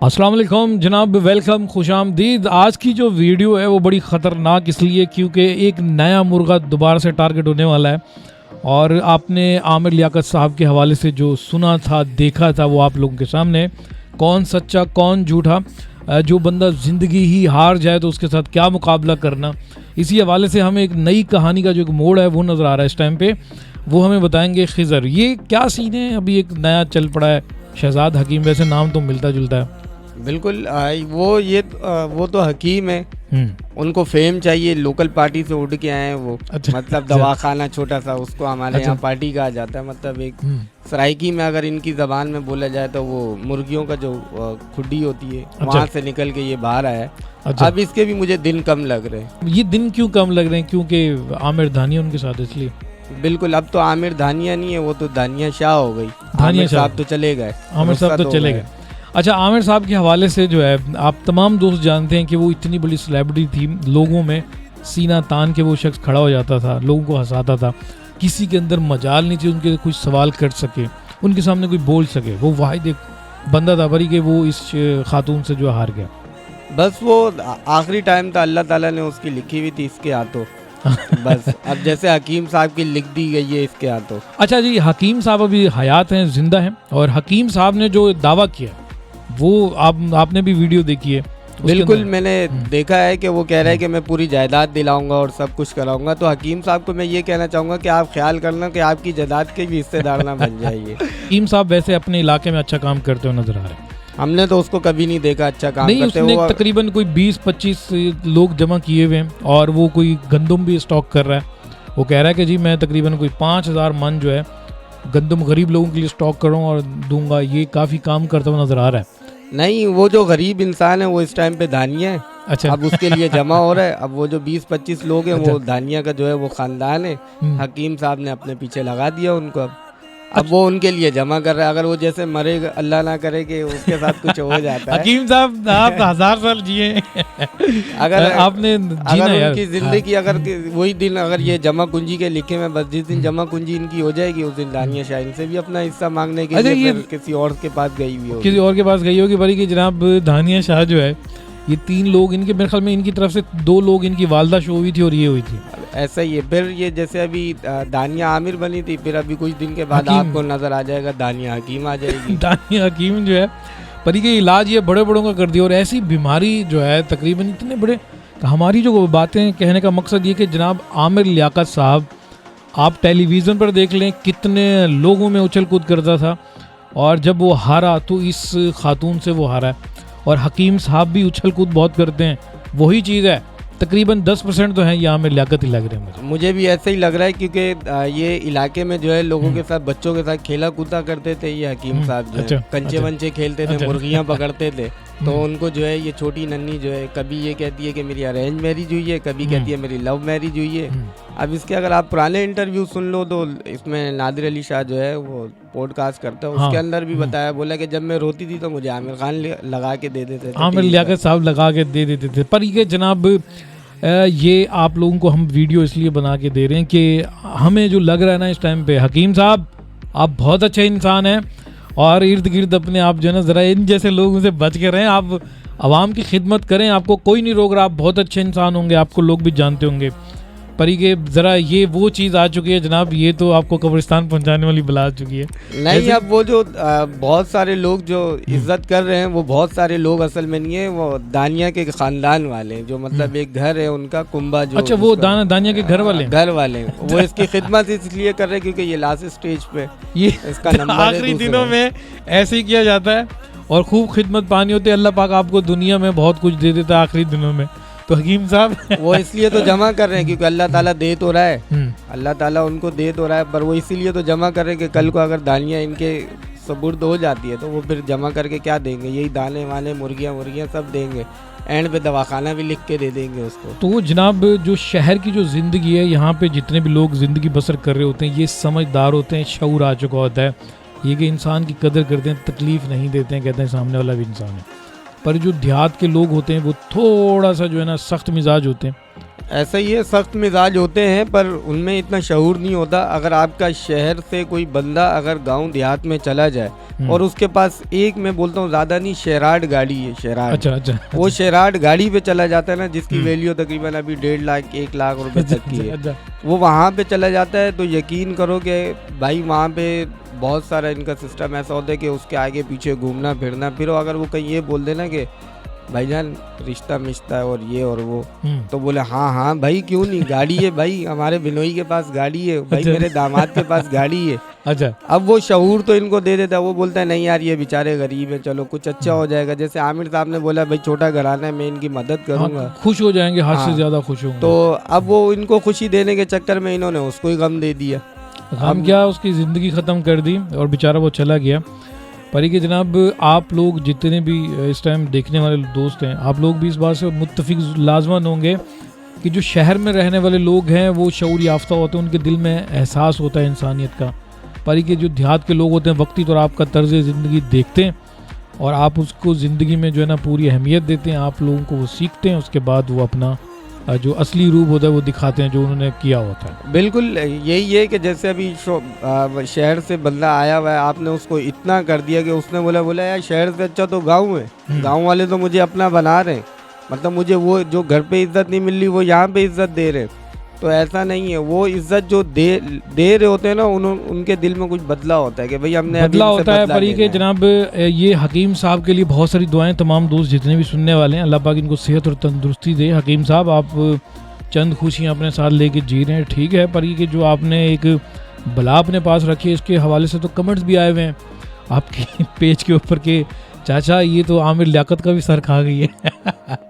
अस्सलाम वालेकुम जनाब, वेलकम, खुश आमदीद। आज की जो वीडियो है वो बड़ी ख़तरनाक इसलिए क्योंकि एक नया मुर्गा दोबारा से टारगेट होने वाला है। और आपने आमिर लियाकत साहब के हवाले से जो सुना था, देखा था, वो आप लोगों के सामने। कौन सच्चा कौन झूठा, जो बंदा ज़िंदगी ही हार जाए तो उसके साथ क्या मुकाबला करना, इसी हवाले से हमें एक नई कहानी का जो एक मोड़ है वो नज़र आ रहा है इस टाइम पे। वो हमें बताएंगे खिज़र। ये क्या सीन है, अभी एक नया चल पड़ा है शहजाद हकीम, वैसे नाम तो मिलता जुलता है। बिल्कुल। वो तो हकीम है, उनको फेम चाहिए, लोकल पार्टी से उड़ के आए हैं वो। अच्छा, मतलब दवाखाना छोटा सा, उसको हमारे यहाँ पार्टी कहा जाता है। मतलब एक सराइकी में अगर इनकी ज़बान में बोला जाए तो वो मुर्गियों का जो खुड्डी होती है, वहाँ से निकल के ये बाहर आया है। अच्छा। अब इसके भी मुझे दिन कम लग रहे हैं। ये दिन क्यों कम लग रहे हैं? क्योंकि आमिर धानिया उनके साथ, इसलिए? बिल्कुल। अब तो आमिर धानिया नहीं है, वो तो धानिया शाह हो गई। धानिया साहब तो चले गए, आमिर साहब तो चले गए। अच्छा, आमिर साहब के हवाले से जो है, आप तमाम दोस्त जानते हैं कि वो इतनी बड़ी सेलिब्रिटी थी, लोगों में सीना तान के वो शख्स खड़ा हो जाता था, लोगों को हंसाता था। किसी के अंदर मजाल नहीं थी उनके कुछ सवाल कर सके, उनके सामने कोई बोल सके। वो वाहिद एक बंदा था बरी के वो इस खातून से जो हार गया। बस वो आखिरी टाइम था, अल्लाह ताला ने उसकी लिखी हुई थी इसके हाथों। बस अब जैसे हकीम साहब की लिख दी गई है इसके हाथों। अच्छा जी, हकीम साहब अभी हयात हैं, जिंदा हैं। और हकीम साहब ने जो दावा किया वो आपने भी वीडियो देखी है? बिल्कुल, मैंने देखा है कि वो कह रहे हैं कि मैं पूरी जायदाद दिलाऊंगा और सब कुछ कराऊंगा। तो हकीम साहब को मैं ये कहना चाहूँगा कि आप ख्याल करना कि आपकी जायदाद के भी हिस्सेदार ना बन जाइए। हकीम साहब वैसे अपने इलाके में अच्छा काम करते हुए नजर आ रहे हैं। हमने तो उसको कभी नहीं देखा अच्छा काम नहीं, करते। उसने तकरीबन कोई 20-25 लोग जमा किए हुए हैं और वो कोई गंदम भी स्टॉक कर रहा है। वो कह रहा है कि जी मैं तकरीबन कोई 5000 मन जो है गंदम गरीब लोगों के लिए स्टॉक करूँ और दूंगा। ये काफ़ी काम करता हुआ नजर आ रहा है। नहीं, वो जो गरीब इंसान है वो इस टाइम पे धानिया है। अच्छा। अब उसके लिए जमा हो रहा है। अब वो जो 20-25 लोग हैं, वो धानिया का जो है वो खानदान है। हकीम साहब ने अपने पीछे लगा दिया उनको। अब वो उनके लिए जमा कर रहा है। अगर वो जैसे मरेगा, अल्लाह ना करे कि उसके साथ कुछ हो जाता है। हकीम साहब आप 1000 साल जिए। अगर आपने अगर उनकी जिंदगी अगर वही दिन अगर ये जमा कुंजी के लिखे में, बस जिस दिन जमा कुंजी इनकी हो जाएगी उस दिन दानिया शाह से भी अपना हिस्सा मांगने के लिए किसी और के पास गई हुई होगी। किसी और के पास गई होगी बड़ी कि जनाब दानिया शाह जो है, ये 3 लोग इनके, मेरे ख्याल में इनकी तरफ से 2 लोग, इनकी वालदा शो हुई थी और ये हुई थी। ऐसा ही है। फिर ये जैसे अभी दानिया आमिर बनी थी, फिर अभी कुछ दिन के बाद आपको नजर आ जाएगा दानिया हकीम आ जाएगी। दानिया हकीम जो है परी के इलाज ये बड़े बड़ों का कर दिया। और ऐसी बीमारी जो है तकरीबन इतने बड़े, हमारी जो बातें कहने का मकसद ये कि जनाब आमिर लियाकत साहब, आप टेलीविज़न पर देख लें कितने लोगों में उछल कूद करता था, और जब वो हारा तो इस खातून से वो हारा है। और हकीम साहब भी उछल कूद बहुत करते हैं, वही चीज़ है। तकरीबन 10% तो है यहाँ में लियाकत ही लग रहे हैं मुझे भी ऐसे ही लग रहा है, क्योंकि ये इलाके में जो है लोगों के साथ, बच्चों के साथ खेला कूदा करते थे ये हकीम साहब जो है। कंचे वंचे खेलते थे, मुर्गियाँ पकड़ते थे। तो उनको जो है ये छोटी नन्ही जो है, कभी ये कहती है कि मेरी अरेंज मैरिज हुई है, कभी कहती है मेरी लव मैरिज हुई है। अब इसके अगर आप पुराने इंटरव्यू सुन लो तो इसमें नादिर अली शाह जो है वो पॉडकास्ट करता है, उसके अंदर भी बताया, बोला कि जब मैं रोती थी तो मुझे आमिर खान लगा के दे देते थे, आमिर लियाकत साहब लगा के दे देते थे। पर ये जनाब ये आप लोगों को हम वीडियो इसलिए बना के दे रहे हैं कि हमें जो लग रहा है ना इस टाइम पे, हकीम साहब आप बहुत अच्छे इंसान हैं और इर्द गिर्द अपने आप जो है ना ज़रा इन जैसे लोगों से बच के रहें। आप आवाम की खिदमत करें, आपको कोई नहीं रोक रहा, आप बहुत अच्छे इंसान होंगे, आपको लोग भी जानते होंगे। पर ये ज़रा ये वो चीज़ आ चुकी है जनाब, ये तो आपको कब्रिस्तान पहुंचाने वाली बला आ चुकी है। नहीं, अब वो जो बहुत सारे लोग जो इज्जत कर रहे हैं, वो बहुत सारे लोग असल में नहीं है, वो दानिया के खानदान वाले हैं, जो मतलब एक घर है उनका कुंबा जो। अच्छा, वो दानिया के घर वाले वो इसकी खिदमत इसलिए कर रहे हैं क्योंकि ये लास्ट स्टेज पे ये इसका नंबर आखिरी दिनों में ऐसे ही किया जाता है और खूब खिदमत पानी होती है। अल्लाह पाक आपको दुनिया में बहुत कुछ दे देता है आखिरी दिनों में। तो हकीम साहब वो इसलिए तो जमा कर रहे हैं क्योंकि अल्लाह ताला दे तो रहा है, अल्लाह ताला उनको दे तो रहा है, पर वो इसीलिए तो जमा कर रहे हैं कि कल को अगर दानिया इनके सुपुर्द हो जाती है तो वो फिर जमा करके क्या देंगे? यही दाने वाने, मुर्गियाँ सब देंगे। एंड पे दवाखाना भी लिख के दे देंगे उसको। तो जनाब जो शहर की जो ज़िंदगी है, यहाँ पे जितने भी लोग ज़िंदगी बसर कर रहे होते हैं, ये समझदार होते हैं, शऊर आ चुका होता है, ये कि इंसान की कदर करते हैं, तकलीफ़ नहीं देते हैं, कहते हैं सामने वाला भी इंसान है। पर जो देहात के लोग होते हैं वो थोड़ा सा जो है ना सख्त मिजाज होते हैं, ایسا ہی ہے, سخت مزاج ہوتے ہیں پر ان میں اتنا شعور نہیں ہوتا. اگر آپ کا شہر سے کوئی بندہ اگر گاؤں دیہات میں چلا جائے اور اس کے پاس ایک, میں بولتا ہوں زیادہ نہیں, شیراٹ گاڑی ہے, شیراٹ, وہ شیراٹ گاڑی پہ چلا جاتا ہے نا, جس کی ویلیو تقریباً ابھی 1.5 لاکھ 1 لاکھ روپے تک کی ہے, وہ وہاں پہ چلا جاتا ہے, تو یقین کرو کہ بھائی وہاں پہ بہت سارا ان کا سسٹم ایسا ہوتا ہے کہ اس کے آگے پیچھے گھومنا پھرنا. پھر اگر وہ کہیں یہ بول دینا کہ بھائی جان رشتہ مشتہ اور یہ اور وہ, تو بولے ہاں بھائی کیوں نہیں, گاڑی ہے بھائی, ہمارے بنوئی کے پاس گاڑی ہے بھائی, میرے داماد کے پاس گاڑی ہے. اچھا, اب وہ شعور تو ان کو دے دیتا ہے, وہ بولتا ہے نہیں یار یہ بیچارے غریب ہیں, چلو کچھ اچھا ہو جائے گا. جیسے عامر صاحب نے بولا بھائی چھوٹا گھرانہ ہے, میں ان کی مدد کروں گا, خوش ہو جائیں گے, حد سے زیادہ خوش ہوں گے. تو اب وہ ان کو خوشی دینے کے چکر میں انہوں نے اس کو ہی غم دے دیا, ہم کیا اس کی زندگی ختم کر دی اور بیچارہ وہ چلا گیا. پری کہ جناب آپ لوگ جتنے بھی اس ٹائم دیکھنے والے دوست ہیں, آپ لوگ بھی اس بات سے متفق لازماً ہوں گے کہ جو شہر میں رہنے والے لوگ ہیں وہ شعور یافتہ ہوتے ہیں, ان کے دل میں احساس ہوتا ہے انسانیت کا. پری کہ جو دیہات کے لوگ ہوتے ہیں وقتی طور آپ کا طرز زندگی دیکھتے ہیں اور آپ اس کو زندگی میں جو ہے نا پوری اہمیت دیتے ہیں, آپ لوگوں کو وہ سیکھتے ہیں, اس کے بعد وہ اپنا جو اصلی روپ ہوتا ہے وہ دکھاتے ہیں جو انہوں نے کیا ہوتا ہے. بالکل یہی ہے کہ جیسے ابھی شہر سے بندہ آیا ہوا ہے, آپ نے اس کو اتنا کر دیا کہ اس نے بولا یار شہر سے اچھا تو گاؤں ہے, گاؤں والے تو مجھے اپنا بنا رہے ہیں, مطلب مجھے وہ جو گھر پہ عزت نہیں مل رہی وہ یہاں پہ عزت دے رہے. تو ایسا نہیں ہے, وہ عزت جو دے رہے ہوتے ہیں نا, ان کے دل میں کچھ بدلا ہوتا ہے کہ بھئی ہم نے بدلا ہوتا ہے. پری کہ جناب یہ حکیم صاحب کے لیے بہت ساری دعائیں تمام دوست جتنے بھی سننے والے ہیں, اللہ پاک ان کو صحت اور تندرستی دے. حکیم صاحب آپ چند خوشیاں اپنے ساتھ لے کے جی رہے ہیں, ٹھیک ہے, پر یہ جو آپ نے ایک بلا اپنے پاس رکھی ہے اس کے حوالے سے تو کمنٹس بھی آئے ہوئے ہیں آپ کے پیج کے اوپر کہ چاچا یہ تو عامر لیاقت کا بھی سر کھا گئی ہے.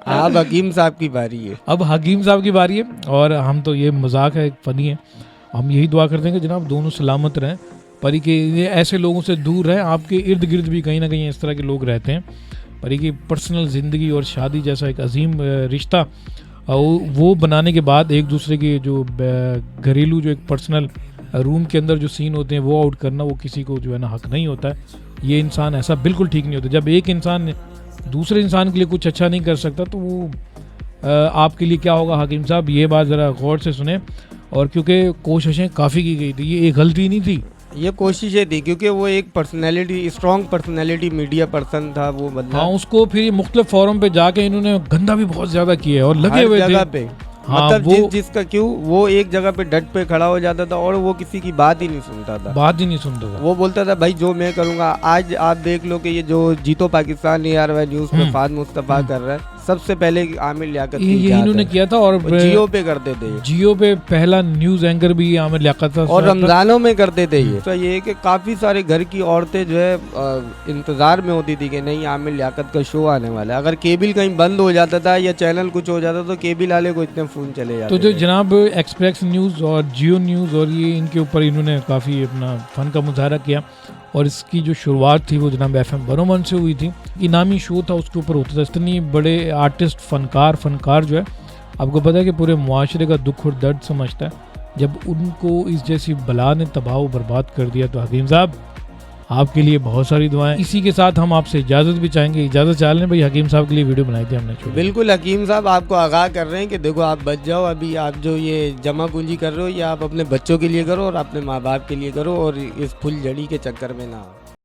اب حکیم صاحب کی باری ہے, اب حکیم صاحب کی باری ہے, اور ہم تو یہ مذاق ہے, ایک فنی ہے, ہم یہی دعا کرتے ہیں کہ جناب دونوں سلامت رہیں. پری کہ یہ ایسے لوگوں سے دور رہیں, آپ کے ارد گرد بھی کہیں نہ کہیں اس طرح کے لوگ رہتے ہیں. پری کہ پرسنل زندگی اور شادی جیسا ایک عظیم رشتہ وہ بنانے کے بعد ایک دوسرے کے جو گھریلو جو ایک پرسنل روم کے اندر جو سین ہوتے ہیں وہ آؤٹ کرنا, وہ کسی کو جو ہے نا حق نہیں ہوتا ہے. یہ انسان ایسا بالکل ٹھیک نہیں ہوتا. جب ایک انسان دوسرے انسان کے لیے کچھ اچھا نہیں کر سکتا تو وہ آپ کے لیے کیا ہوگا. حکیم صاحب یہ بات ذرا غور سے سنیں, اور کیونکہ کوششیں کافی کی گئی تھی, یہ ایک غلطی نہیں تھی, یہ کوششیں تھی, کیونکہ وہ ایک personality, strong personality media person تھا وہ بندہ. ہاں, اس کو پھر مختلف فورم پہ جا کے انہوں نے گندا بھی بہت زیادہ کیا ہے اور لگے ہوئے جگہ پہ, مطلب جس کا کیوں وہ ایک جگہ پہ ڈٹ پہ کھڑا ہو جاتا تھا اور وہ کسی کی بات ہی نہیں سنتا تھا, وہ بولتا تھا بھائی جو میں کروں گا. آج آپ دیکھ لو کہ یہ جو جیتو پاکستان نیوز پہ فہد مصطفیٰ کر رہا ہے, سب سے پہلے عامر لیاقت یہ انہوں نے کیا تھا, اور جیو پہ کرتے تھے, جیو پہ پہلا نیوز اینکر بھی عامر لیاقت تھا, اور رمضانوں میں کرتے تھے. یہ ہے کہ کافی سارے گھر کی عورتیں جو ہے انتظار میں ہوتی تھی کہ نہیں عامر لیاقت کا شو آنے والا ہے. اگر کیبل کہیں بند ہو جاتا تھا یا چینل کچھ ہو جاتا تو کیبل والے کو اتنے فون چلے جاتے. تو جو جناب ایکسپریس نیوز اور جیو نیوز اور یہ ان کے اوپر انہوں نے کافی اپنا فن کا مظاہرہ کیا, اور اس کی جو شروعات تھی وہ جناب FM 101 سے ہوئی تھی. انعامی شو تھا, اس کے اوپر ہوتا تھا. اتنی بڑے آرٹسٹ فنکار جو ہے, آپ کو پتہ ہے کہ پورے معاشرے کا دکھ اور درد سمجھتا ہے. جب ان کو اس جیسی بلا نے تباہ و برباد کر دیا تو حکیم صاحب آپ کے لیے بہت ساری دعائیں. اسی کے ساتھ ہم آپ سے اجازت بھی چاہیں گے, اجازت چاہ لیں بھائی, حکیم صاحب کے لیے ویڈیو بنائی تھی ہم نے. بالکل, حکیم صاحب آپ کو آگاہ کر رہے ہیں کہ دیکھو آپ بچ جاؤ, ابھی آپ جو یہ جمع پونجی کر رہے ہو یہ آپ اپنے بچوں کے لیے کرو اور اپنے ماں باپ کے لیے کرو, اور اس پھل جڑی کے چکر میں نہ آؤ.